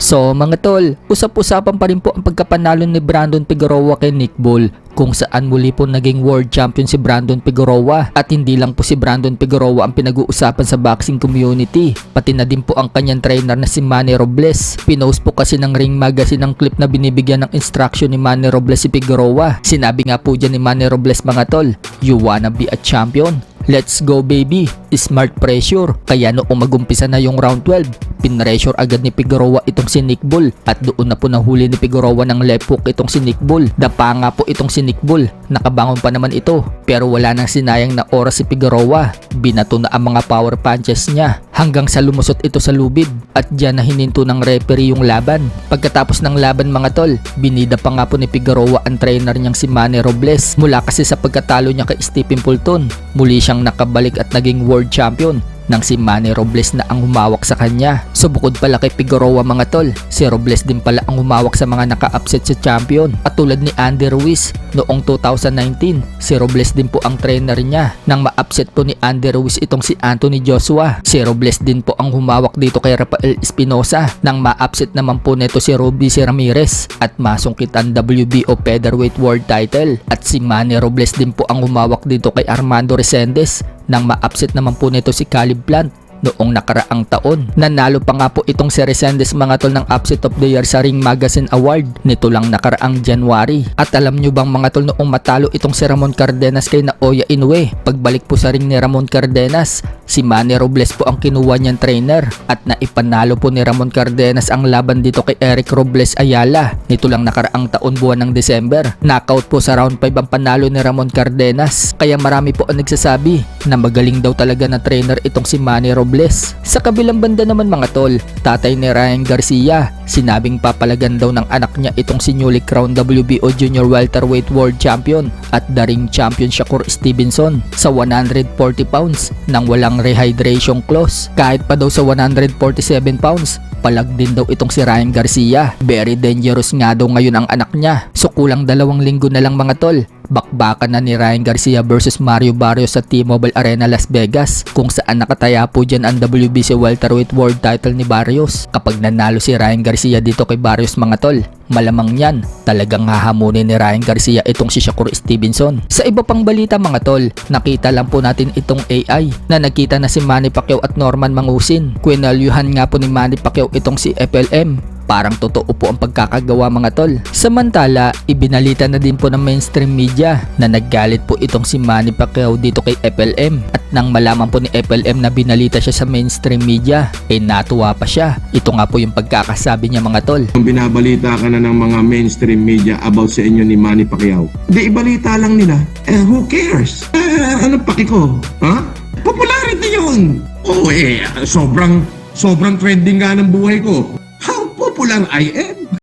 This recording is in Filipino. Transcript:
So mga tol, usap-usapan pa rin po ang pagkapanalo ni Brandon Figueroa kay Nick Ball, kung saan muli po naging world champion si Brandon Figueroa. At hindi lang po si Brandon Figueroa ang pinag-uusapan sa boxing community, pati na din po ang kanyang trainer na si Manny Robles. Pinost po kasi ng Ring Magazine ang clip na binibigyan ng instruction ni Manny Robles si Figueroa. Sinabi nga po dyan ni Manny Robles, mga tol, "You wanna be a champion? Let's go baby." Smart pressure. Kaya noong magumpisa na yung round 12, pinressure agad ni Figueroa itong si Nick Ball, at doon na po nahuli ni Figueroa ng left hook itong si Nick Ball. Dapa nga po itong si Nick Ball. Nakabangon pa naman ito, pero wala nang sinayang na oras si Figueroa. Binato na ang mga power punches niya hanggang sa lumusot ito sa lubid, at dyan na hininto ng referee yung laban. Pagkatapos ng laban, mga tol, binida pa nga po ni Figueroa ang trainer niyang si Manny Robles. Mula kasi sa pagkatalo niya kay Stephen Fulton, muli siyang nakabalik at naging world champion nang si Manny Robles na ang humawak sa kanya. So bukod pala kay Figueroa, mga tol, si Robles din pala ang humawak sa mga naka-upset sa champion. At tulad ni Andy Ruiz noong 2019, si Robles din po ang trainer niya nang ma-upset po ni Andy Ruiz itong si Anthony Joshua. Si Robles din po ang humawak dito kay Rafael Espinosa nang ma-upset naman po neto si Robbie Ramirez at masungkit ang WBO Featherweight World Title. At si Manny Robles din po ang humawak dito kay Armando Resendes nang ma-upset naman po nito si Caleb Plant noong nakaraang taon. Nanalo pa nga po itong si Resendes, mga tol, ng Upset of the Year sa Ring Magazine Award nito lang nakaraang January. At alam nyo bang, mga tol, noong matalo itong si Ramon Cardenas kay Naoya Inoue, pagbalik po sa ring ni Ramon Cardenas, si Manny Robles po ang kinuha niyang trainer at naipanalo po ni Ramon Cardenas ang laban dito kay Eric Robles Ayala nito lang nakaraang taon, buwan ng December. Knockout po sa round 5 ang panalo ni Ramon Cardenas, kaya marami po ang nagsasabi na magaling daw talaga na trainer itong si Manny Robles. Sa kabilang banda naman, mga tol, tatay ni Ryan Garcia, sinabing papalagan daw ng anak niya itong si newly crowned WBO Junior Welterweight World Champion at the ring champion Shakur Stevenson sa 140 pounds nang walang rehydration clause. Kahit pa daw sa 147 pounds, palag din daw itong si Ryan Garcia. Very dangerous nga daw ngayon ang anak niya. So kulang 2 linggo na lang, mga tol, bakbakan na ni Ryan Garcia versus Mario Barrios sa T-Mobile Arena Las Vegas, kung saan nakataya po dyan ang WBC Welterweight World Title ni Barrios. Kapag nanalo si Ryan Garcia dito kay Barrios, mga tol, malamang yan, talagang hahamunin ni Ryan Garcia itong si Shakur Stevenson. Sa iba pang balita, mga tol, nakita lang po natin itong AI na nagkita na si Manny Pacquiao at Norman Mangusin. Kwinalyuhan nga po ni Manny Pacquiao itong si FLM. Parang totoo po ang pagkakagawa, mga tol. Samantala, ibinalita na din po ng mainstream media na naggalit po itong si Manny Pacquiao dito kay FLM. At nang malaman po ni FLM na binalita siya sa mainstream media, natuwa pa siya. Ito nga po yung pagkakasabi niya, mga tol. Kung binabalita ka na ng mga mainstream media about sa inyo ni Manny Pacquiao, di ibalita lang nila, who cares? Anong paki ko? Ha? Popularity yun! Sobrang trending nga ng buhay ko. How popular I am.